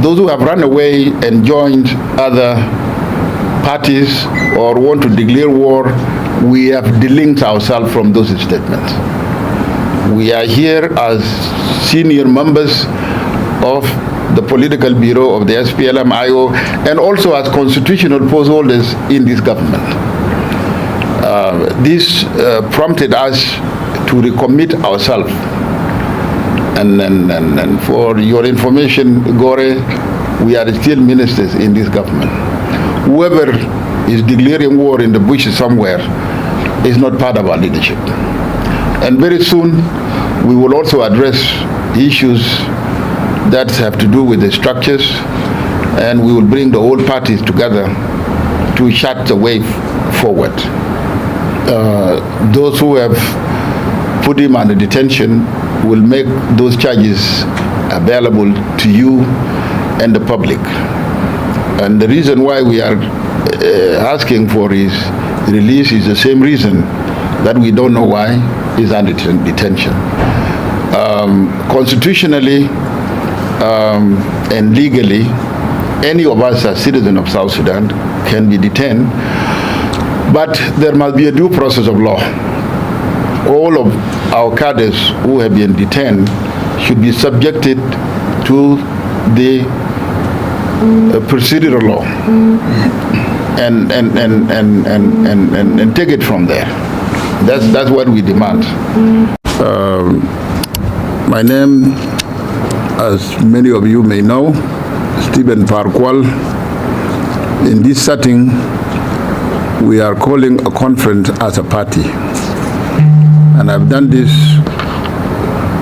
those who have run away and joined other parties or want to declare war, we have delinked ourselves from those statements. We are here as senior members of the political bureau of the SPLM-IO and also as constitutional post holders in this government. This prompted us to recommit ourselves. And for your information, Gore, we are still ministers in this government. Whoever is declaring war in the bushes somewhere is not part of our leadership. And very soon, we will also address issues that have to do with the structures, and we will bring the whole parties together to chart the way forward. Those who have put him under detention will make those charges available to you and the public. And the reason why we are asking for his release is the same reason that we don't know why he's under detention. Constitutionally and legally, any of us as citizens of South Sudan can be detained, but there must be a due process of law. All of our cadres who have been detained should be subjected to the procedural law and take it from there. That's what we demand. My name, as many of you may know, Stephen Parkwal. In this setting, we are calling a conference as a party. And I've done this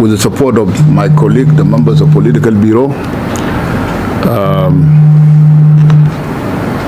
with the support of my colleague, the members of Political Bureau,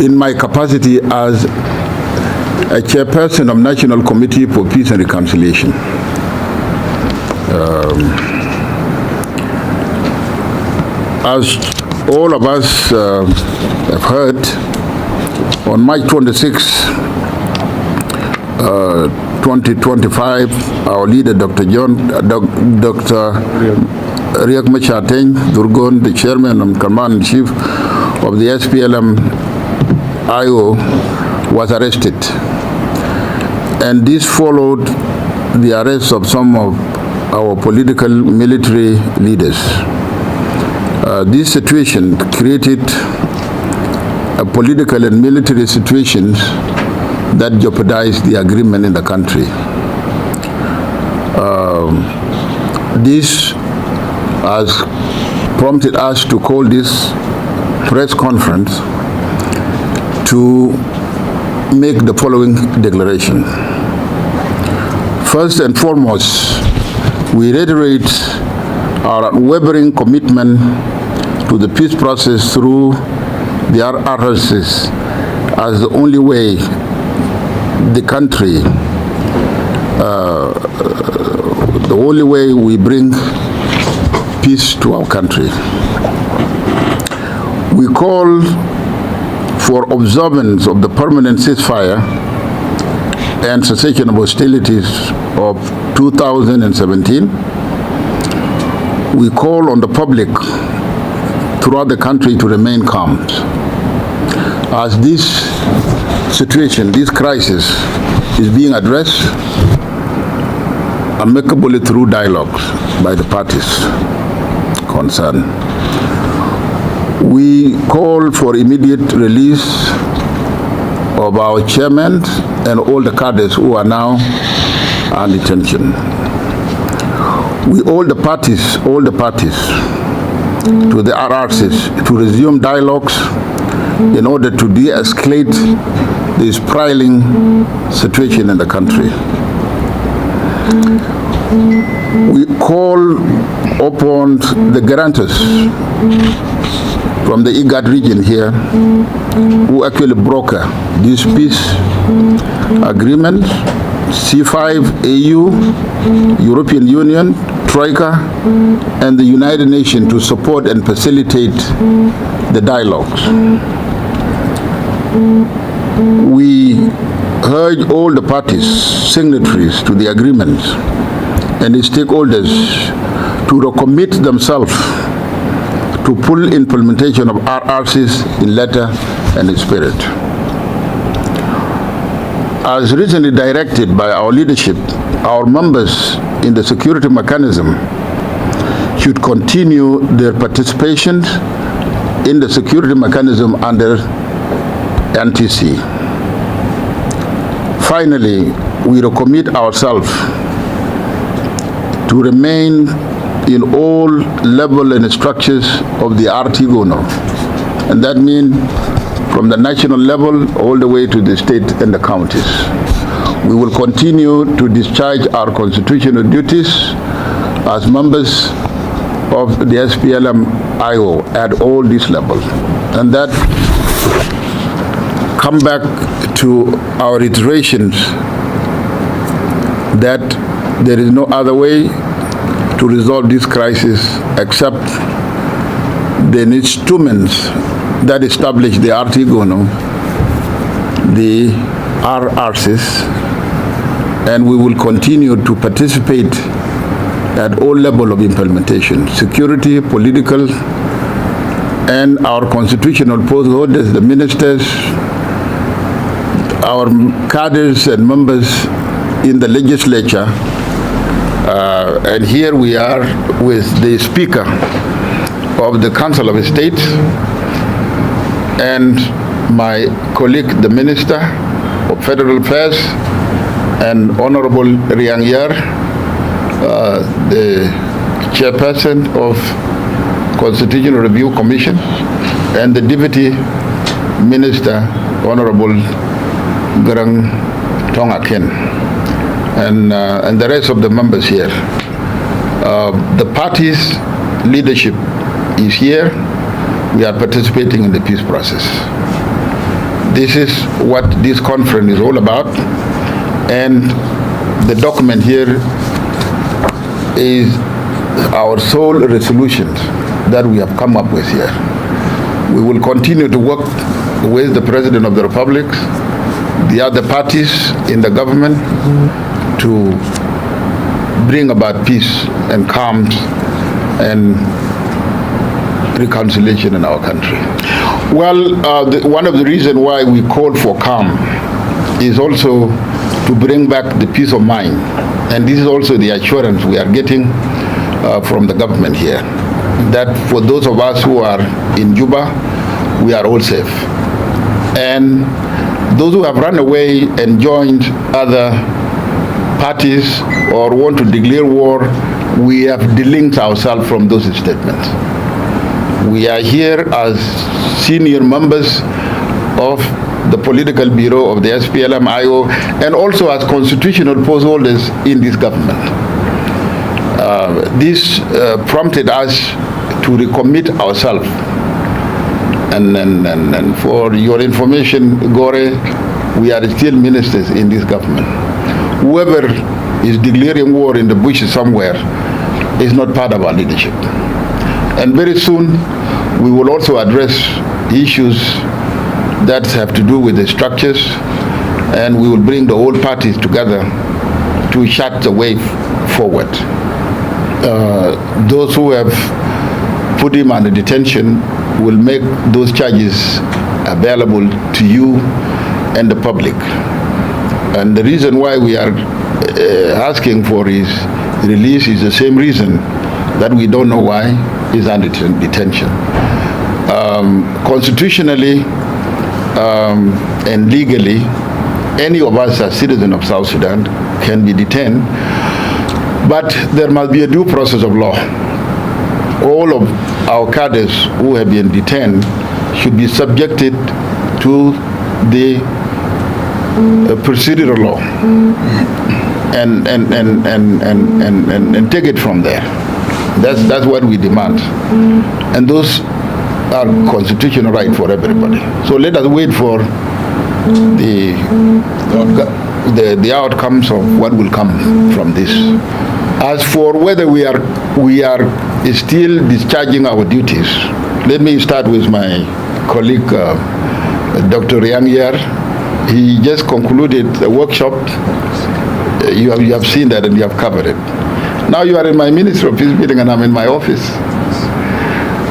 in my capacity as a chairperson of National Committee for Peace and Reconciliation. As all of us have heard, on March 26, 2025, our leader, Dr. Riek Machar Teny, Durgon, the chairman and commander-in-chief of the SPLM-IO, was arrested. And this followed the arrest of some of our political military leaders. This situation created a political and military situations that jeopardized the agreement in the country. This has prompted us to call this press conference to make the following declaration. First and foremost, we reiterate our unwavering commitment to the peace process through the RRCs as the only way the country, the only way we bring peace to our country. We call for observance of the permanent ceasefire and cessation of hostilities of 2017. We call on the public throughout the country to remain calm. As this situation, this crisis, is being addressed amicably through dialogues by the parties concerned. We call for immediate release of our chairman and all the cadres who are now on detention. We all the parties to the RRCs to resume dialogues in order to de-escalate the spiraling situation in the country. We call upon the guarantors from the IGAD region here who actually broker this peace agreement, C5, AU, European Union, Troika, and the United Nations to support and facilitate the dialogues. We urge all the parties, signatories to the agreement, and the stakeholders to recommit themselves to full implementation of RRCs in letter and in spirit. As recently directed by our leadership, our members in the security mechanism should continue their participation in the security mechanism under NTC. Finally, we recommit ourselves to remain in all levels and structures of the RTGONO, and that means from the national level all the way to the state and the counties. We will continue to discharge our constitutional duties as members of the SPLM-IO at all these levels. And that come back to our iterations that there is no other way to resolve this crisis except the instruments that establish the RTGONO, the RRCs, and we will continue to participate at all levels of implementation, security, political, and our constitutional post holders, the ministers, our cadres and members in the legislature. And here we are with the Speaker of the Council of State and my colleague, the Minister of Federal Affairs, and Honorable Riek Machar, the Chairperson of Constitutional Review Commission, and the Deputy Minister, Honorable Garang Tongaken, and the rest of the members here. The party's leadership is here. We are participating in the peace process. This is what this conference is all about, and the document here is our sole resolution that we have come up with here. We will continue to work with the President of the Republic, the other parties in the government, to bring about peace and calm and reconciliation in our country. Well, one of the reasons why we call for calm is also to bring back the peace of mind. And this is also the assurance we are getting from the government here, that for those of us who are in Juba, we are all safe. And those who have run away and joined other parties or want to declare war, we have delinked ourselves from those statements. We are here as senior members of the political bureau of the SPLM-IO and also as constitutional post holders in this government. This prompted us to recommit ourselves. And for your information, Gore, we are still ministers in this government. Whoever is declaring war in the bushes somewhere is not part of our leadership. And very soon, we will also address issues that have to do with the structures, and we will bring the whole parties together to chart the way forward. Those who have put him under detention will make those charges available to you and the public. And the reason why we are asking for his release is the same reason that we don't know why he's under detention. Constitutionally and legally, any of us as citizens of South Sudan can be detained, but there must be a due process of law. All of our cadres who have been detained should be subjected to the procedural law and take it from there. That's what we demand. And those are constitutional right for everybody. So let us wait for the outcomes of what will come from this. As for whether we are still discharging our duties, let me start with my colleague, Dr. Riek Machar. He just concluded a workshop. You have seen that and you have covered it. Now you are in my Ministry of Peace meeting and I'm in my office.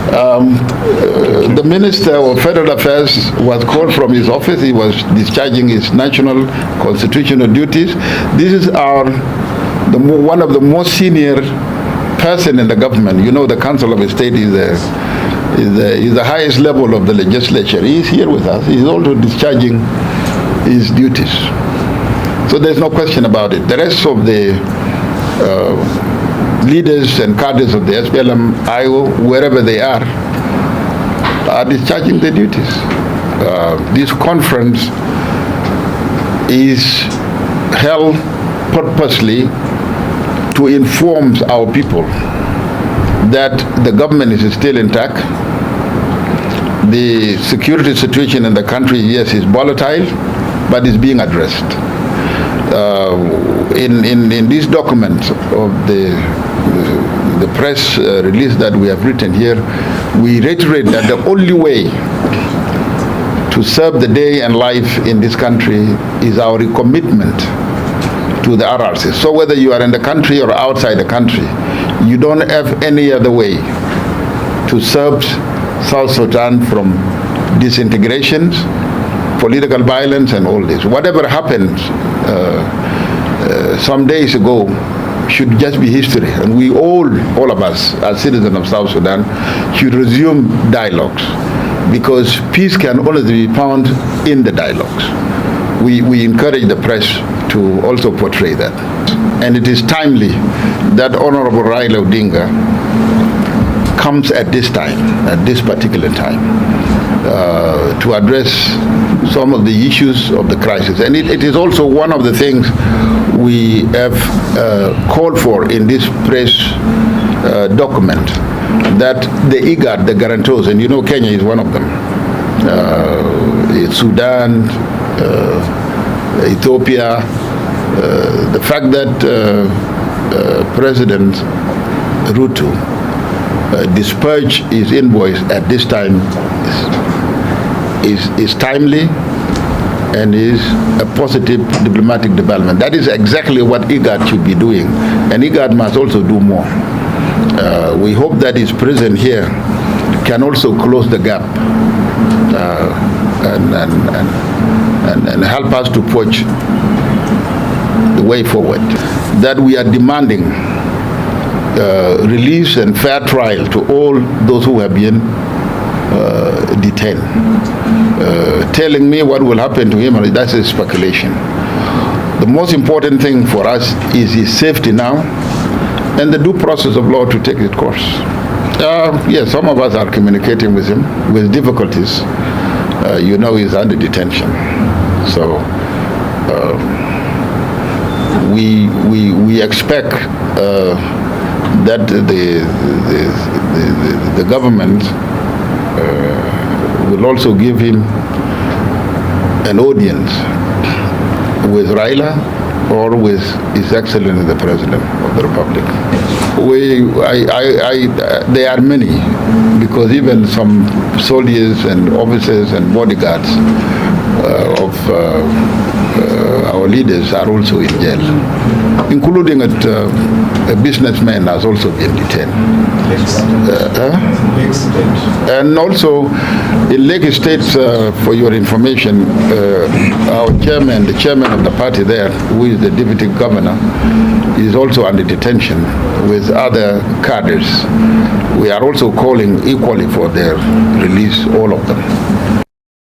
The Minister of Federal Affairs was called from his office. He was discharging his national constitutional duties. This is one of the most senior person in the government. You know, the Council of State is the highest level of the legislature. He is here with us. He is also discharging his duties. So there's no question about it. The rest of the leaders and cadres of the SPLM-IO, wherever they are discharging their duties. This conference is held purposely to inform our people that the government is still intact. The security situation in the country, yes, is volatile, but is being addressed. In these documents of the press release that we have written here, we reiterate that the only way to serve the day and life in this country is our recommitment to the RRC. So whether you are in the country or outside the country, you don't have any other way to serve South Sudan from disintegrations, political violence, and all this. Whatever happened some days ago should just be history, and we all of us as citizens of South Sudan should resume dialogues, because peace can only be found in the dialogues. We encourage the press to also portray that. And it is timely that Honorable Raila Odinga comes at this time, at this particular time, to address some of the issues of the crisis. And it is also one of the things we have called for in this press document, that the IGAD, the guarantors, and you know Kenya is one of them, Sudan, Ethiopia, the fact that President Ruto dispatched his invoice at this time is timely and is a positive diplomatic development. That is exactly what IGAD should be doing, and IGAD must also do more. We hope that his presence here can also close the gap and help us to forge the way forward. That we are demanding release and fair trial to all those who have been detained. Telling me what will happen to him, that's a speculation. The most important thing for us is his safety now, and the due process of law to take its course. Yes, some of us are communicating with him with difficulties. You know, he's under detention. So we expect that the government will also give him an audience with Raila or with His Excellency the President of the Republic. There are many, because even some soldiers and officers and bodyguards of our leaders are also in jail, including a businessman has also been detained. And also in Lake State, for your information, our chairman, the chairman of the party there, who is the deputy governor, is also under detention with other cadres. We are also calling equally for their release, all of them.